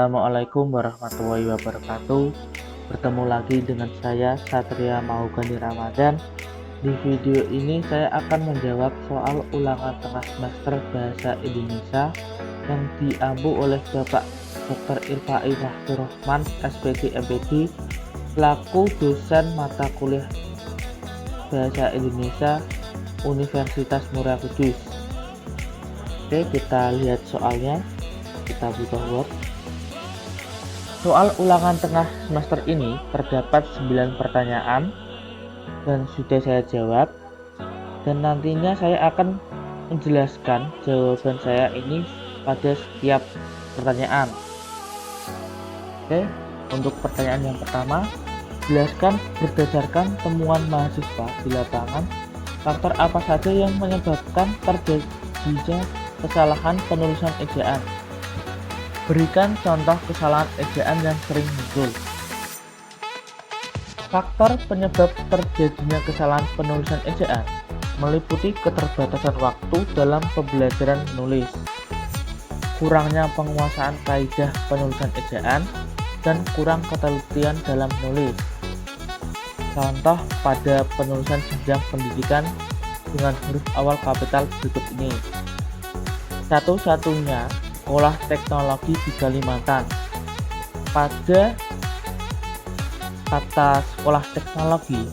Assalamualaikum warahmatullahi wabarakatuh. Bertemu lagi dengan saya Satria Mahogani Ramadan. Di video ini saya akan menjawab soal ulangan tengah semester Bahasa Indonesia yang diampu oleh Bapak Dr. Irfai Mahfur Rahman, SPD MPD, selaku dosen mata kuliah Bahasa Indonesia Universitas Muria Kudus. Oke, kita lihat soalnya. Kita buka Word. Soal ulangan tengah semester ini terdapat 9 pertanyaan dan sudah saya jawab, dan nantinya saya akan menjelaskan jawaban saya ini pada setiap pertanyaan. Oke, untuk pertanyaan yang pertama, jelaskan berdasarkan temuan mahasiswa di lapangan faktor apa saja yang menyebabkan terjadinya kesalahan penulisan ejaan. Berikan contoh kesalahan ejaan yang sering muncul. Faktor penyebab terjadinya kesalahan penulisan ejaan meliputi keterbatasan waktu dalam pembelajaran menulis, kurangnya penguasaan kaidah penulisan ejaan, dan kurang ketelitian dalam menulis. Contoh pada penulisan jenjang pendidikan dengan huruf awal kapital berikut ini. Satu-satunya Sekolah Teknologi di Kalimantan. Pada kata sekolah teknologi,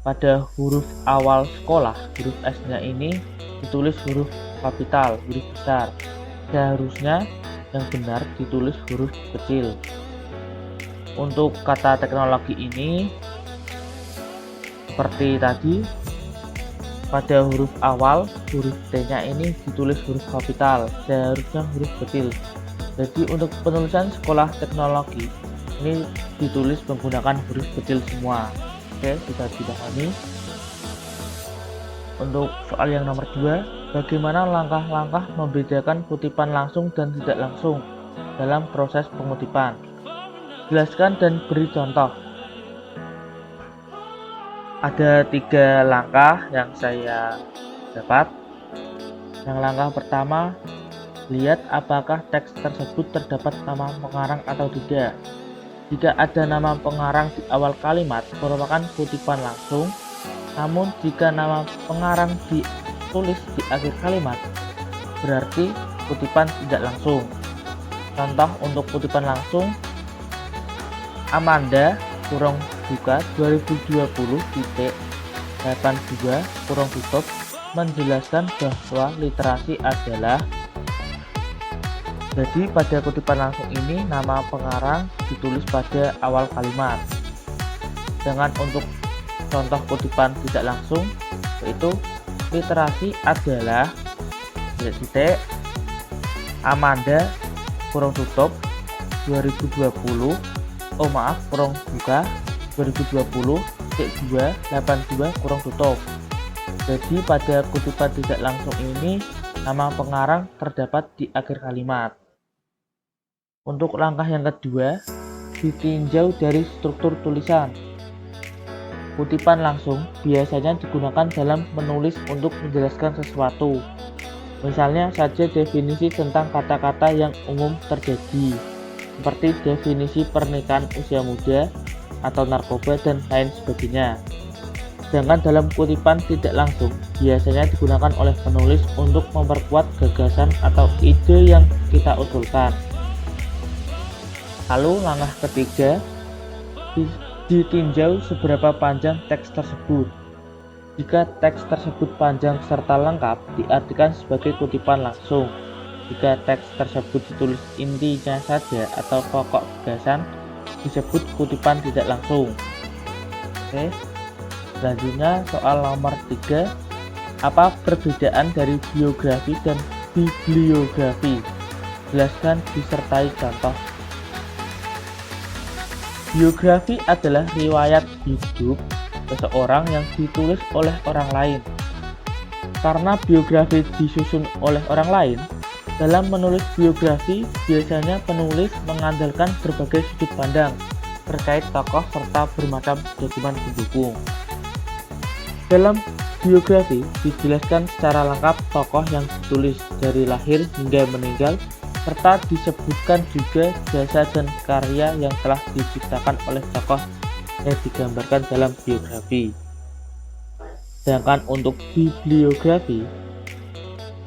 pada huruf awal sekolah, huruf S-nya ini ditulis huruf kapital, huruf besar. Seharusnya yang benar ditulis huruf kecil. Untuk kata teknologi ini, seperti tadi, pada huruf awal, huruf T-nya ini ditulis huruf kapital, seharusnya huruf kecil. Jadi untuk penulisan sekolah teknologi ini ditulis menggunakan huruf kecil semua. Oke, sudah dipahami. Untuk soal yang nomor 2, bagaimana langkah-langkah membedakan kutipan langsung dan tidak langsung dalam proses pengutipan? Jelaskan dan beri contoh. Ada 3 langkah yang saya dapat. Yang langkah pertama, lihat apakah teks tersebut terdapat nama pengarang atau tidak. Jika ada nama pengarang di awal kalimat, merupakan kutipan langsung. Namun jika nama pengarang ditulis di akhir kalimat, berarti kutipan tidak langsung. Contoh untuk kutipan langsung, Amanda kurung buka 2020.82 kurung tutup menjelaskan bahwa literasi adalah. Jadi pada kutipan langsung ini nama pengarang ditulis pada awal kalimat. Sedangkan untuk contoh kutipan tidak langsung, yaitu literasi adalah titik Amanda kurung tutup 2020 kurung buka 2020.282 kurung tutup. Jadi pada kutipan tidak langsung ini nama pengarang terdapat di akhir kalimat. Untuk langkah yang kedua, ditinjau dari struktur tulisan. Kutipan langsung biasanya digunakan dalam menulis untuk menjelaskan sesuatu. Misalnya saja definisi tentang kata-kata yang umum terjadi, seperti definisi pernikahan usia muda atau narkoba dan lain sebagainya. Sedangkan dalam kutipan tidak langsung biasanya digunakan oleh penulis untuk memperkuat gagasan atau ide yang kita usulkan. Lalu langkah ketiga, ditinjau seberapa panjang teks tersebut. Jika teks tersebut panjang serta lengkap, diartikan sebagai kutipan langsung. Jika teks tersebut ditulis intinya saja atau pokok gagasan, disebut kutipan tidak langsung. Oke, selanjutnya soal nomor 3, apa perbedaan dari biografi dan bibliografi? Jelaskan disertai contoh. Biografi adalah riwayat hidup seseorang yang ditulis oleh orang lain. Karena biografi disusun oleh orang lain, dalam menulis biografi, biasanya penulis mengandalkan berbagai sudut pandang terkait tokoh serta bermacam dokumen pendukung. Dalam biografi dijelaskan secara lengkap tokoh yang ditulis dari lahir hingga meninggal, serta disebutkan juga jasa dan karya yang telah diciptakan oleh tokoh yang digambarkan dalam biografi. Sedangkan untuk bibliografi,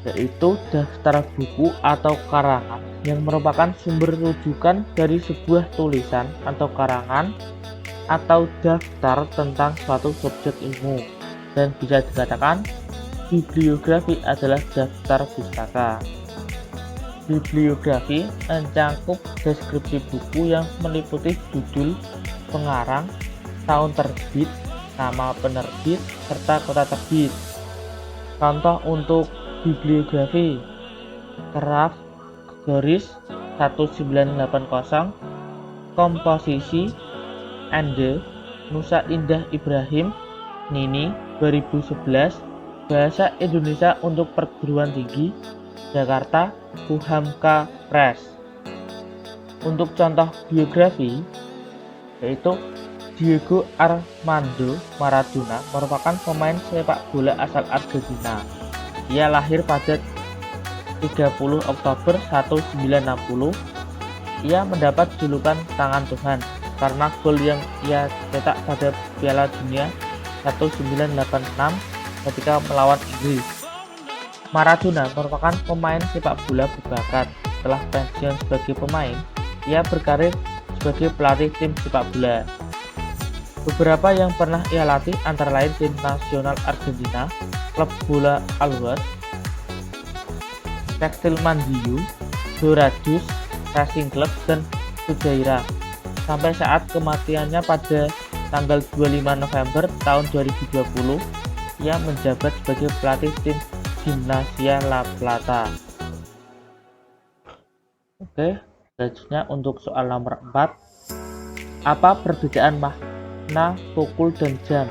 yaitu daftar buku atau karangan yang merupakan sumber rujukan dari sebuah tulisan atau karangan atau daftar tentang suatu subjek ilmu, dan bisa dikatakan bibliografi adalah daftar pustaka. Bibliografi mencangkup deskripsi buku yang meliputi judul, pengarang, tahun terbit, nama penerbit, serta kota terbit. Contoh untuk bibliografi: Kraft garis 1980, komposisi Ende, Nusa Indah Ibrahim, Nini 2011, Bahasa Indonesia untuk Perguruan Tinggi, Jakarta, Huhamka Press. Untuk contoh biografi, yaitu Diego Armando Maradona merupakan pemain sepak bola asal Argentina. Ia lahir pada 30 Oktober 1960. Ia mendapat julukan tangan Tuhan karena gol yang ia cetak pada Piala Dunia 1986 ketika melawan Inggris. Maradona merupakan pemain sepak bola berbakat. Setelah pensiun sebagai pemain, ia berkarir sebagai pelatih tim sepak bola. Beberapa yang pernah ia latih antara lain tim nasional Argentina, klub bola Always, Tekstil Mandiyu, Dorados Racing Club, dan Fujairah. Sampai saat kematiannya pada tanggal 25 November tahun 2020, ia menjabat sebagai pelatih tim Gimnasia La Plata. Oke, selanjutnya untuk soal nomor 4. Apa perbedaan makna pukul dan jam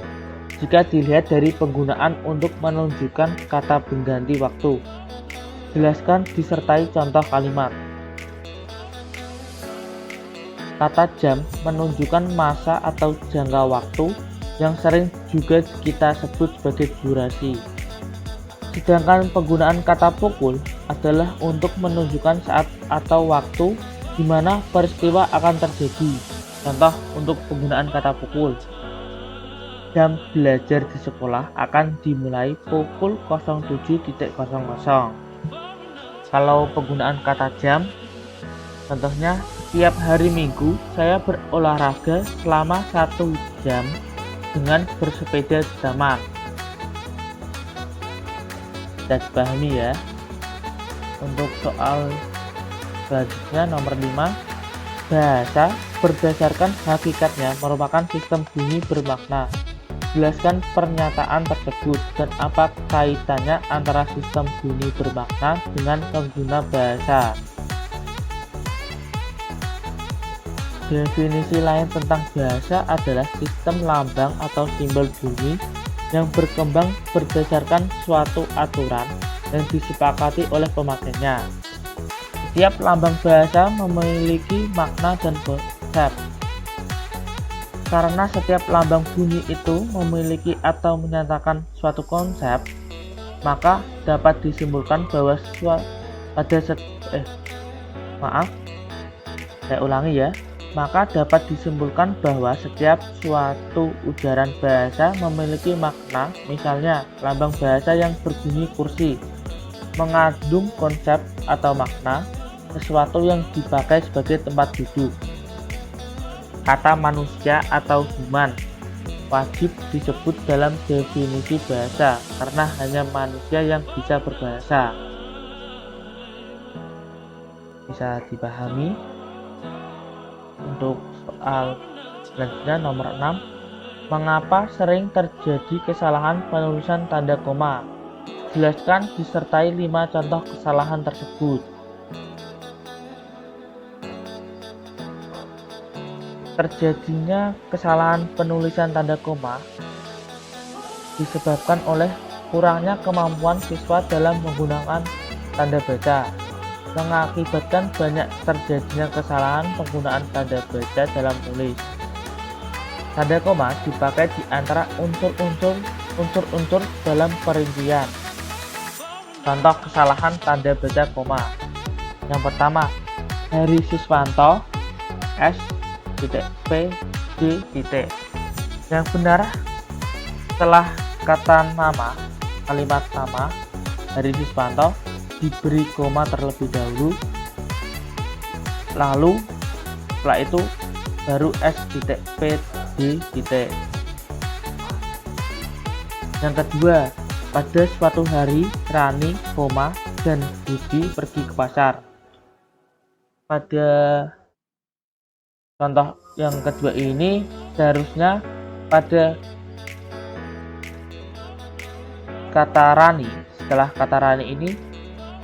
jika dilihat dari penggunaan untuk menunjukkan kata pengganti waktu? Jelaskan disertai contoh kalimat. Kata jam menunjukkan masa atau jangka waktu yang sering juga kita sebut sebagai durasi. Sedangkan penggunaan kata pukul adalah untuk menunjukkan saat atau waktu di mana peristiwa akan terjadi. Contoh untuk penggunaan kata pukul: jam belajar di sekolah akan dimulai pukul 07.00. Kalau penggunaan kata jam, contohnya, setiap hari Minggu saya berolahraga selama 1 jam dengan bersepeda di taman. Sudah dipahami ya. Untuk soal selanjutnya nomor 5. Bahasa berdasarkan hakikatnya merupakan sistem bunyi bermakna. Jelaskan pernyataan tersebut dan apa kaitannya antara sistem bunyi bermakna dengan pengguna bahasa. Definisi lain tentang bahasa adalah sistem lambang atau simbol bunyi yang berkembang berdasarkan suatu aturan yang disepakati oleh pemakainya. Setiap lambang bahasa memiliki makna dan konsep. Karena setiap lambang bunyi itu memiliki atau menyatakan suatu konsep, maka dapat disimpulkan bahwa maka dapat disimpulkan bahwa setiap suatu ujaran bahasa memiliki makna. Misalnya, lambang bahasa yang berbunyi kursi mengandung konsep atau makna sesuatu yang dipakai sebagai tempat duduk. Kata manusia atau human wajib disebut dalam definisi bahasa karena hanya manusia yang bisa berbahasa. Bisa dipahami? Untuk soal selanjutnya nomor 6. Mengapa sering terjadi kesalahan penulisan tanda koma? Jelaskan disertai 5 contoh kesalahan tersebut. Terjadinya kesalahan penulisan tanda koma disebabkan oleh kurangnya kemampuan siswa dalam menggunakan tanda baca, mengakibatkan banyak terjadinya kesalahan penggunaan tanda baca dalam tulis. Tanda koma dipakai di antara unsur-unsur dalam perincian. Contoh kesalahan tanda baca koma: Yang pertama, Heri Suswanto S.P.D. Yang benar, setelah kata nama, kalimat nama Heri Suswanto diberi koma terlebih dahulu, lalu setelah itu baru S.P.D. Yang kedua, pada suatu hari Rani, dan Budi pergi ke pasar. Pada contoh yang kedua ini seharusnya pada kata Rani, setelah kata Rani ini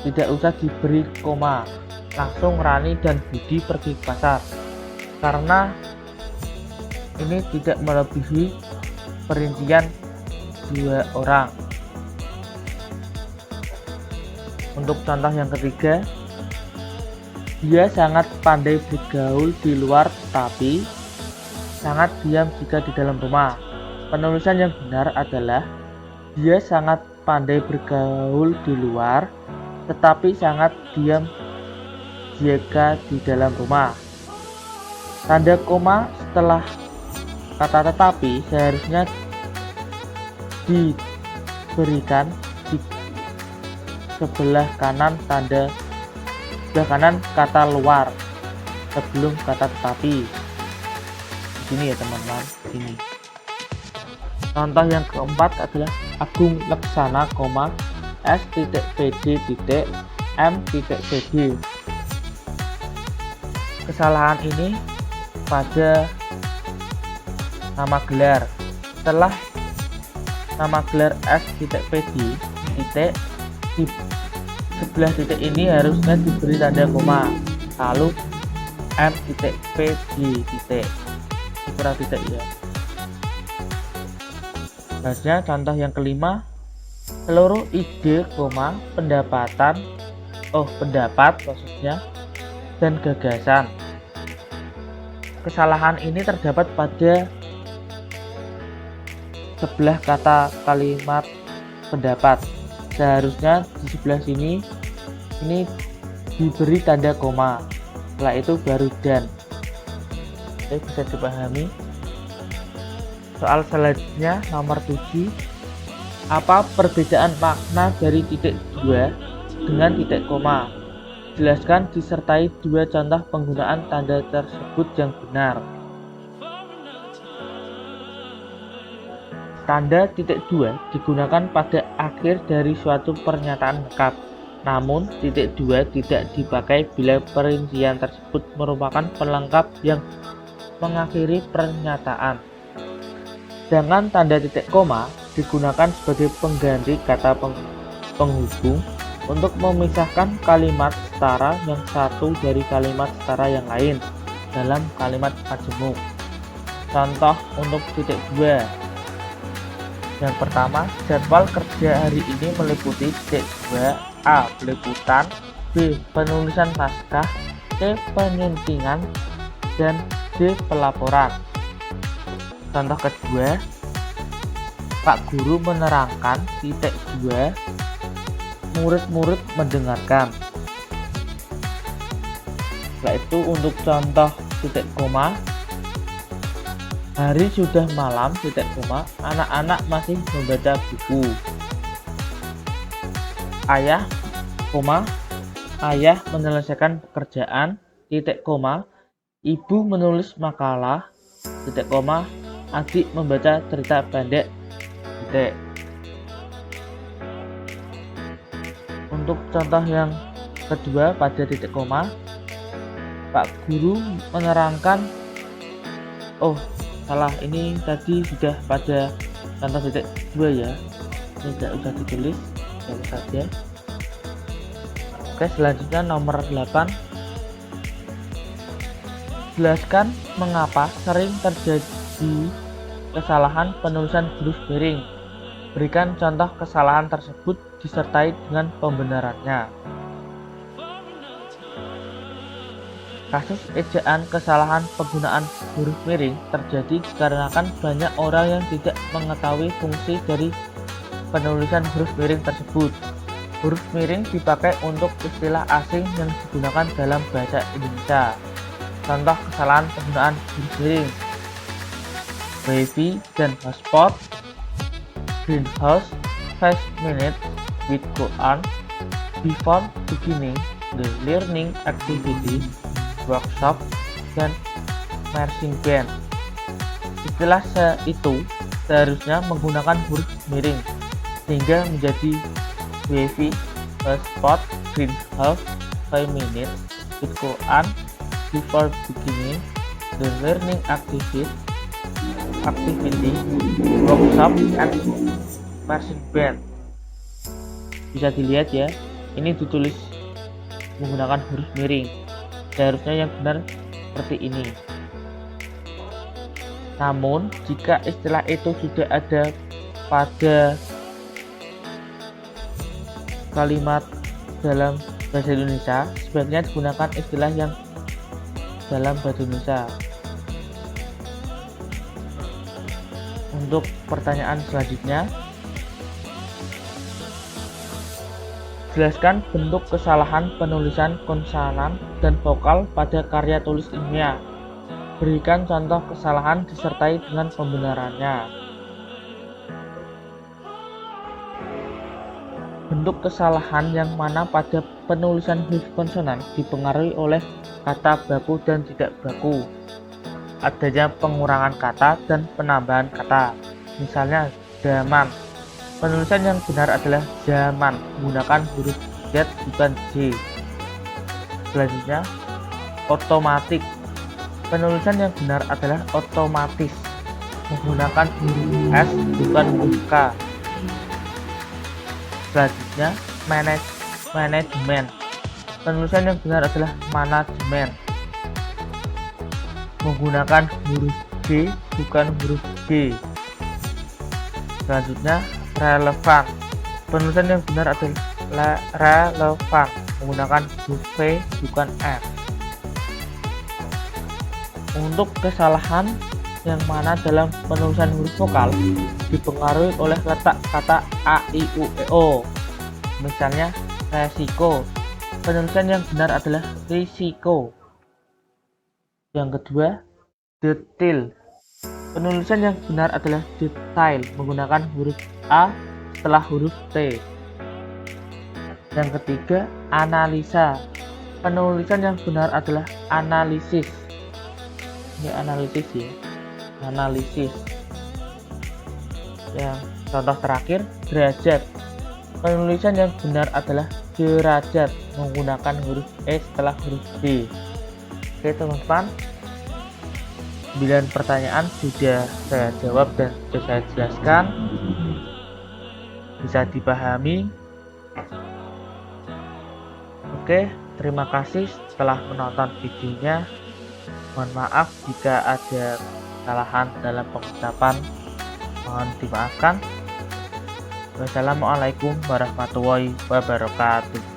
tidak usah diberi koma, langsung Rani dan Budi pergi ke pasar, karena ini tidak melebihi perincian 2 orang. Untuk contoh yang ketiga, dia sangat pandai bergaul di luar tetapi sangat diam jika di dalam rumah. Penulisan yang benar adalah dia sangat pandai bergaul di luar tetapi sangat diam jika di dalam rumah. Tanda koma setelah kata tetapi seharusnya diberikan di sebelah kanan kata luar sebelum kata tetapi. Di sini ya teman-teman, sini. Contoh yang keempat adalah Agung Laksana, S.P.D.M.CD. Kesalahan ini pada nama gelar. Setelah nama gelar S.P.D. di sebelah titik ini harusnya diberi tanda koma, lalu M.P.D. kurang titik ya. Selanjutnya contoh yang kelima, seluruh ide, pendapat maksudnya, dan gagasan. Kesalahan ini terdapat pada sebelah kata kalimat pendapat. Seharusnya di sebelah sini ini diberi tanda koma, setelah itu baru dan. Oke, bisa dipahami. Soal selanjutnya nomor 7, apa perbedaan makna dari titik 2 dengan titik koma? Jelaskan disertai 2 contoh penggunaan tanda tersebut yang benar. Tanda titik 2 digunakan pada akhir dari suatu pernyataan lengkap, namun titik 2 tidak dipakai bila perincian tersebut merupakan pelengkap yang mengakhiri pernyataan. Sedangkan tanda titik koma digunakan sebagai pengganti kata penghubung untuk memisahkan kalimat setara yang satu dari kalimat setara yang lain dalam kalimat majemuk. Contoh untuk titik 2. Yang pertama, jadwal kerja hari ini meliputi titik 2, A. Peliputan, B. Penulisan naskah, C. Penyuntingan, dan D. Pelaporan. Contoh kedua, Pak Guru menerangkan titik 2, murid-murid mendengarkan. Setelah itu untuk contoh titik koma, hari sudah malam, titik koma, anak-anak masih membaca buku. Ayah, ayah menyelesaikan pekerjaan, titik koma, ibu menulis makalah, titik koma, adik membaca cerita pendek, titik. Untuk contoh yang kedua pada titik koma, Pak Guru menerangkan, salah, ini tadi sudah pada contoh titik 2 ya, ini tidak usah ditulis, biar saja. Oke, selanjutnya nomor 8, jelaskan mengapa sering terjadi kesalahan penulisan huruf miring. Berikan contoh kesalahan tersebut disertai dengan pembenarannya. Kasus ejaan kesalahan penggunaan huruf miring terjadi dikarenakan banyak orang yang tidak mengetahui fungsi dari penulisan huruf miring tersebut. Huruf miring dipakai untuk istilah asing yang digunakan dalam bahasa Indonesia. Contoh kesalahan penggunaan huruf miring: Wi-Fi dan hotspot, greenhouse, 5 minutes with Quran, before beginning the learning activity, workshop, dan marching band. Istilah itu seharusnya menggunakan huruf miring sehingga menjadi Wi-Fi, hotspot, greenhouse, 5 minutes with Quran, before beginning the learning activity, workshop, and marching band. Bisa dilihat ya, ini ditulis menggunakan huruf miring. Seharusnya yang benar seperti ini. Namun, jika istilah itu sudah ada pada kalimat dalam bahasa Indonesia, sebaiknya digunakan istilah yang dalam bahasa Indonesia. Untuk pertanyaan selanjutnya, jelaskan bentuk kesalahan penulisan konsonan dan vokal pada karya tulis ilmiah. Berikan contoh kesalahan disertai dengan pembenarannya. Bentuk kesalahan yang mana pada penulisan huruf konsonan dipengaruhi oleh kata baku dan tidak baku. Adanya pengurangan kata dan penambahan kata. Misalnya zaman. Penulisan yang benar adalah zaman, menggunakan huruf Z bukan J. Selanjutnya, otomatik. Penulisan yang benar adalah otomatis, menggunakan huruf S bukan huruf K. Selanjutnya, manajemen. Penulisan yang benar adalah manajemen, menggunakan huruf G bukan huruf G. Selanjutnya, relevan. Penulisan yang benar adalah relevan, menggunakan huruf V bukan F. Untuk kesalahan yang mana dalam penulisan huruf vokal dipengaruhi oleh letak kata A, I, U, E, O. Misalnya resiko. Penulisan yang benar adalah risiko. Yang kedua, detail. Penulisan yang benar adalah detail, menggunakan huruf A setelah huruf T. Yang ketiga, analisa. Penulisan yang benar adalah analisis. Ini analisis ya, analisis. Yang contoh terakhir, derajat. Penulisan yang benar adalah derajat, menggunakan huruf E setelah huruf D. Oke teman-teman, 9 pertanyaan sudah saya jawab dan sudah saya jelaskan, bisa dipahami. Oke, terima kasih telah menonton videonya. Mohon maaf jika ada kesalahan dalam pengucapan, mohon dimaafkan. Wassalamualaikum warahmatullahi wabarakatuh.